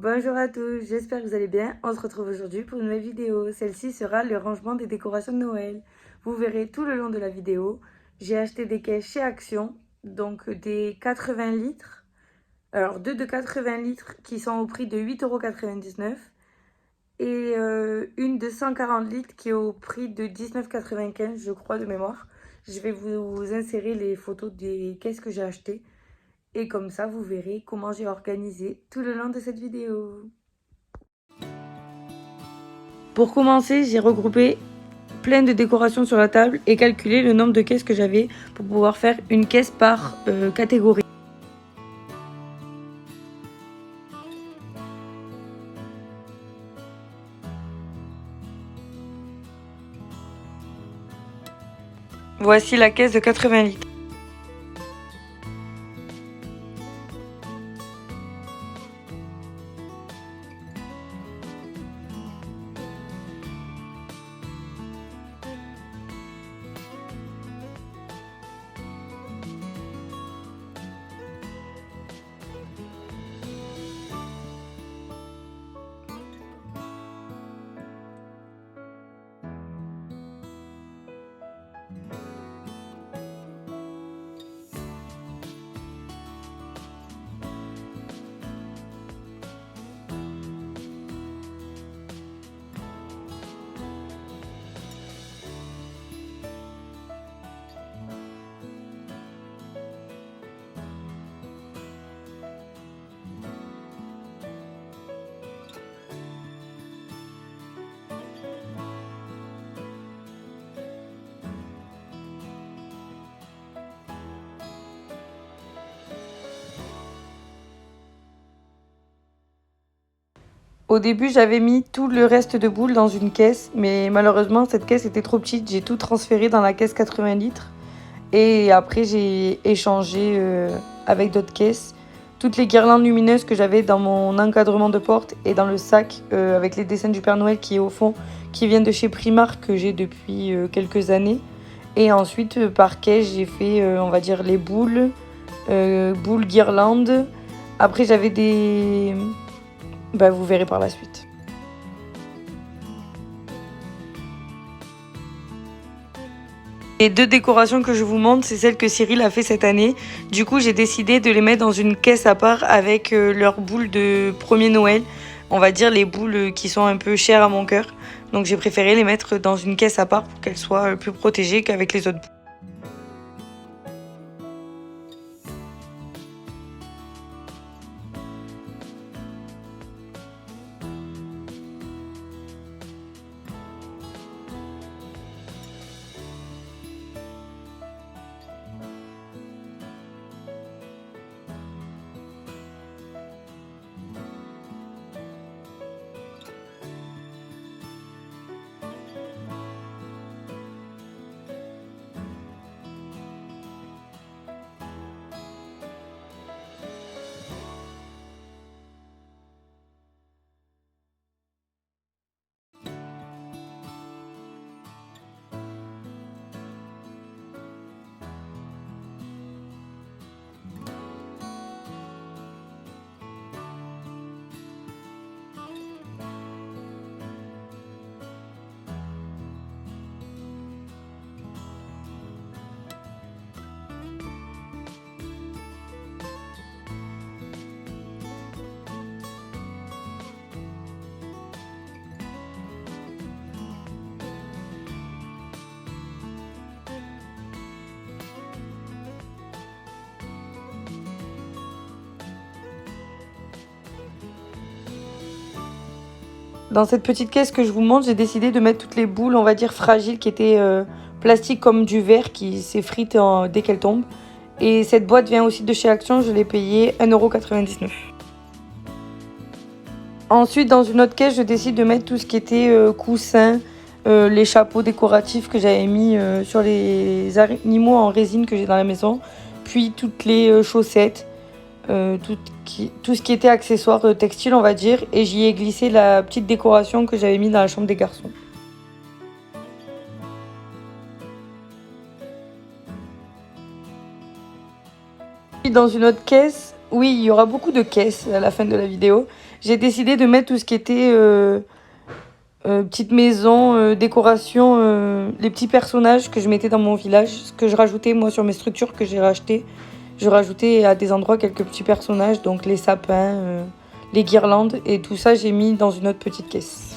Bonjour à tous, j'espère que vous allez bien. On se retrouve aujourd'hui pour une nouvelle vidéo. Celle-ci sera le rangement des décorations de Noël. Vous verrez tout le long de la vidéo. J'ai acheté des caisses chez Action, donc des 80 litres. Alors deux de 80 litres qui sont au prix de 8,99 € et une de 140 litres qui est au prix de 19,95 € je crois de mémoire. Je vais vous insérer les photos des caisses que j'ai achetées. Et comme ça, vous verrez comment j'ai organisé tout le long de cette vidéo. Pour commencer, j'ai regroupé plein de décorations sur la table et calculé le nombre de caisses que j'avais pour pouvoir faire une caisse par catégorie. Voici la caisse de 80 litres. Au début, j'avais mis tout le reste de boules dans une caisse, mais malheureusement, cette caisse était trop petite. J'ai tout transféré dans la caisse 80 litres. Et après, j'ai échangé avec d'autres caisses. Toutes les guirlandes lumineuses que j'avais dans mon encadrement de porte et dans le sac avec les dessins du Père Noël qui est au fond, qui vient de chez Primark que j'ai depuis quelques années. Et ensuite, par caisse, j'ai fait, on va dire, les boules, boules guirlandes. Après, j'avais des... Bah, vous verrez par la suite. Les deux décorations que je vous montre, c'est celles que Cyril a fait cette année. Du coup, j'ai décidé de les mettre dans une caisse à part avec leurs boules de premier Noël. On va dire les boules qui sont un peu chères à mon cœur. Donc j'ai préféré les mettre dans une caisse à part pour qu'elles soient plus protégées qu'avec les autres boules. Dans cette petite caisse que je vous montre, j'ai décidé de mettre toutes les boules, on va dire fragiles, qui étaient plastiques comme du verre, qui s'effritent dès qu'elles tombent. Et cette boîte vient aussi de chez Action, je l'ai payée 1,99 €. Ensuite, dans une autre caisse, je décide de mettre tout ce qui était coussins, les chapeaux décoratifs que j'avais mis sur les animaux en résine que j'ai dans la maison, puis toutes les chaussettes, tout ce qui était accessoires textiles, on va dire, et j'y ai glissé la petite décoration que j'avais mis dans la chambre des garçons. Dans une autre caisse, oui, il y aura beaucoup de caisses à la fin de la vidéo. j'ai décidé de mettre tout ce qui était petite maison, décoration, les petits personnages que je mettais dans mon village, ce que je rajoutais moi sur mes structures que j'ai rachetées. Je rajoutais à des endroits quelques petits personnages, donc les sapins, les guirlandes, et tout ça j'ai mis dans une autre petite caisse.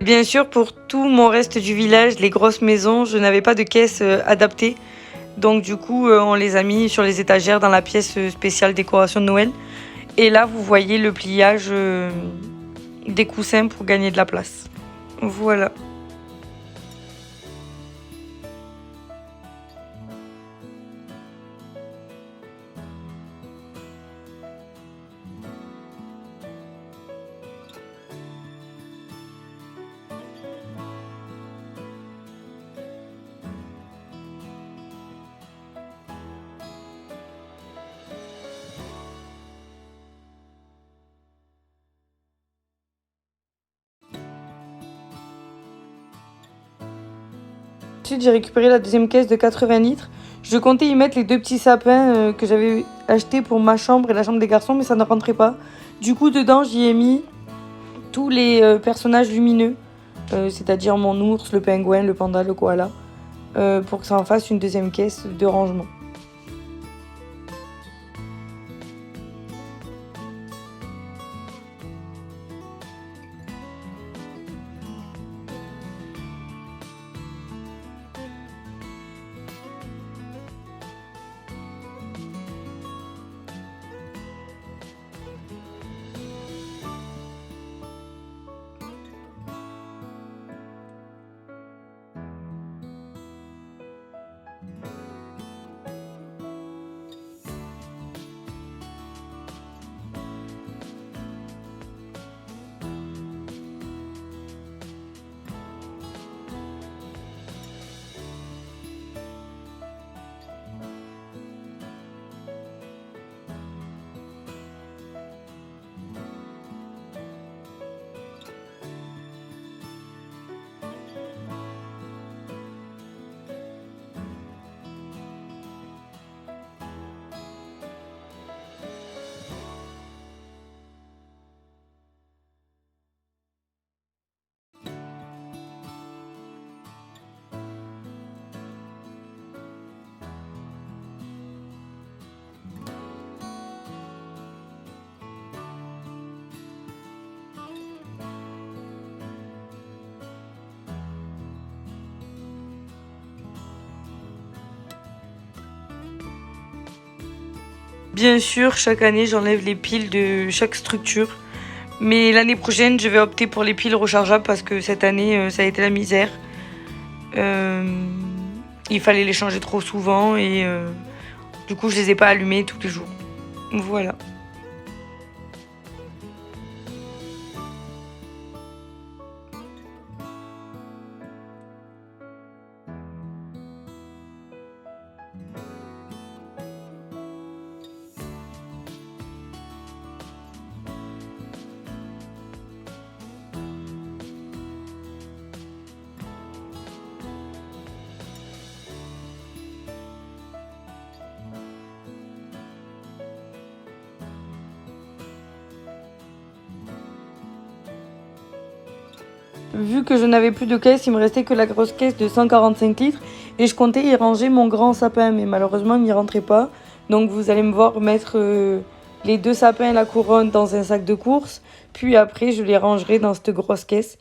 Bien sûr, pour tout mon reste du village, les grosses maisons, je n'avais pas de caisse adaptée. Donc du coup, on les a mis sur les étagères dans la pièce spéciale décoration de Noël. Et là, vous voyez le pliage des coussins pour gagner de la place. Voilà. Ensuite, j'ai récupéré la deuxième caisse de 80 litres. Je comptais y mettre les deux petits sapins que j'avais achetés pour ma chambre et la chambre des garçons, mais ça ne rentrait pas. Du coup, dedans, j'y ai mis tous les personnages lumineux, c'est-à-dire mon ours, le pingouin, le panda, le koala, pour que ça en fasse une deuxième caisse de rangement. Bien sûr, chaque année, j'enlève les piles de chaque structure. Mais l'année prochaine, je vais opter pour les piles rechargeables parce que cette année, ça a été la misère. Euh, il fallait les changer trop souvent et du coup, je les ai pas allumées tous les jours. Voilà. Vu que je n'avais plus de caisse, il me restait que la grosse caisse de 145 litres et je comptais y ranger mon grand sapin, mais malheureusement il n'y rentrait pas. Donc vous allez me voir mettre les deux sapins et la couronne dans un sac de course, puis après je les rangerai dans cette grosse caisse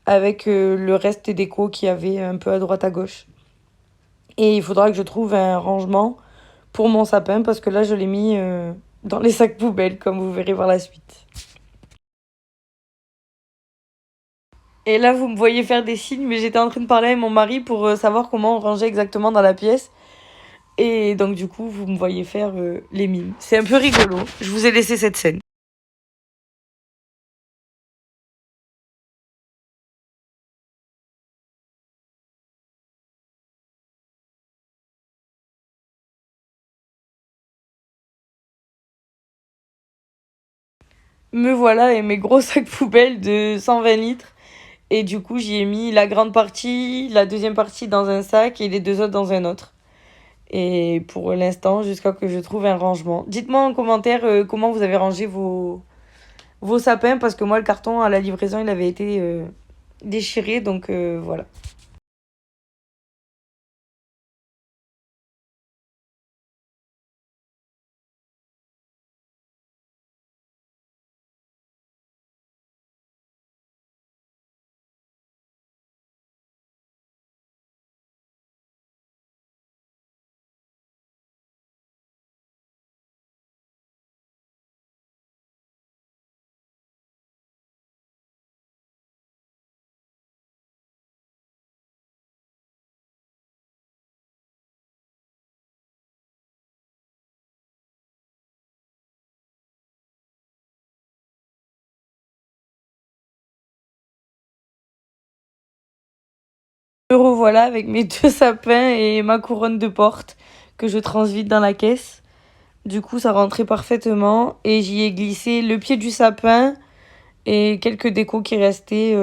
avec le reste des décos qu'il y avait un peu à droite à gauche. Et il faudra que je trouve un rangement pour mon sapin parce que là je l'ai mis dans les sacs poubelles comme vous verrez par la suite. Et là, vous me voyez faire des signes, mais j'étais en train de parler avec mon mari pour savoir comment on rangeait exactement dans la pièce. Et donc du coup, vous me voyez faire les mimes. C'est un peu rigolo. Je vous ai laissé cette scène. Me voilà et mes gros sacs poubelles de 120 litres. Et du coup, j'y ai mis la grande partie, la deuxième partie dans un sac et les deux autres dans un autre. Et pour l'instant, jusqu'à que je trouve un rangement. Dites-moi en commentaire comment vous avez rangé vos sapins, parce que moi, le carton à la livraison, il avait été déchiré, donc voilà. Me revoilà avec mes deux sapins et ma couronne de porte que je transvite dans la caisse. Du coup, ça rentrait parfaitement et j'y ai glissé le pied du sapin et quelques décos qui restaient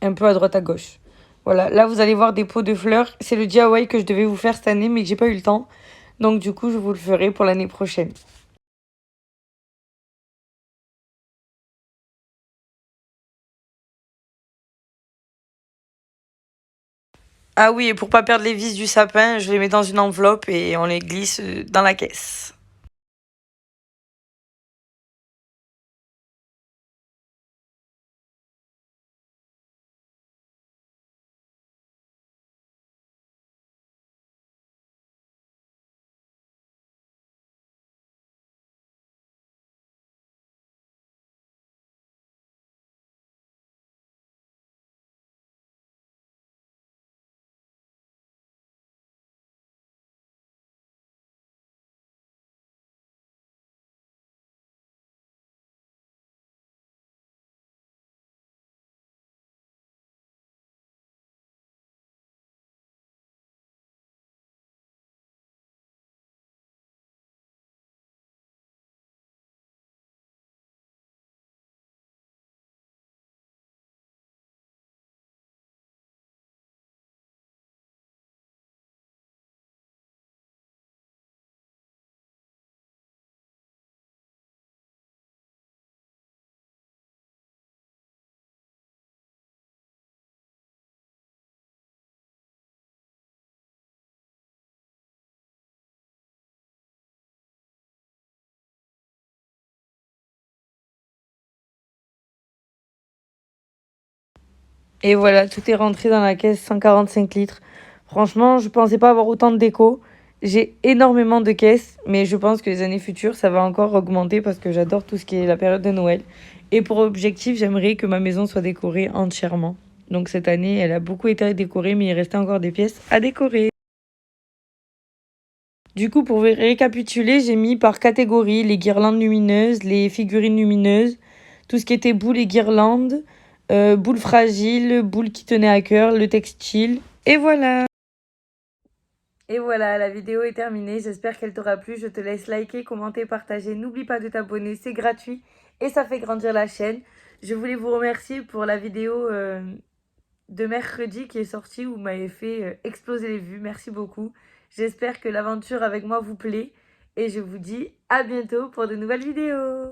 un peu à droite à gauche. Voilà, là vous allez voir des pots de fleurs. C'est le DIY que je devais vous faire cette année mais que j'ai pas eu le temps. Donc du coup, je vous le ferai pour l'année prochaine. Ah oui, et pour pas perdre les vis du sapin, je les mets dans une enveloppe et on les glisse dans la caisse. Et voilà, tout est rentré dans la caisse, 145 litres. Franchement, je pensais pas avoir autant de déco. J'ai énormément de caisses, mais je pense que les années futures, ça va encore augmenter parce que j'adore tout ce qui est la période de Noël. Et pour objectif, j'aimerais que ma maison soit décorée entièrement. Donc cette année, elle a beaucoup été décorée, mais il restait encore des pièces à décorer. Du coup, pour récapituler, j'ai mis par catégorie les guirlandes lumineuses, les figurines lumineuses, tout ce qui était boules et guirlandes, boules fragiles, boules qui tenaient à cœur, le textile. Et voilà. Et voilà, la vidéo est terminée. J'espère qu'elle t'aura plu. Je te laisse liker, commenter, partager. N'oublie pas de t'abonner, c'est gratuit et ça fait grandir la chaîne. Je voulais vous remercier pour la vidéo de mercredi qui est sortie où vous m'avez fait exploser les vues. Merci beaucoup. J'espère que l'aventure avec moi vous plaît et je vous dis à bientôt pour de nouvelles vidéos.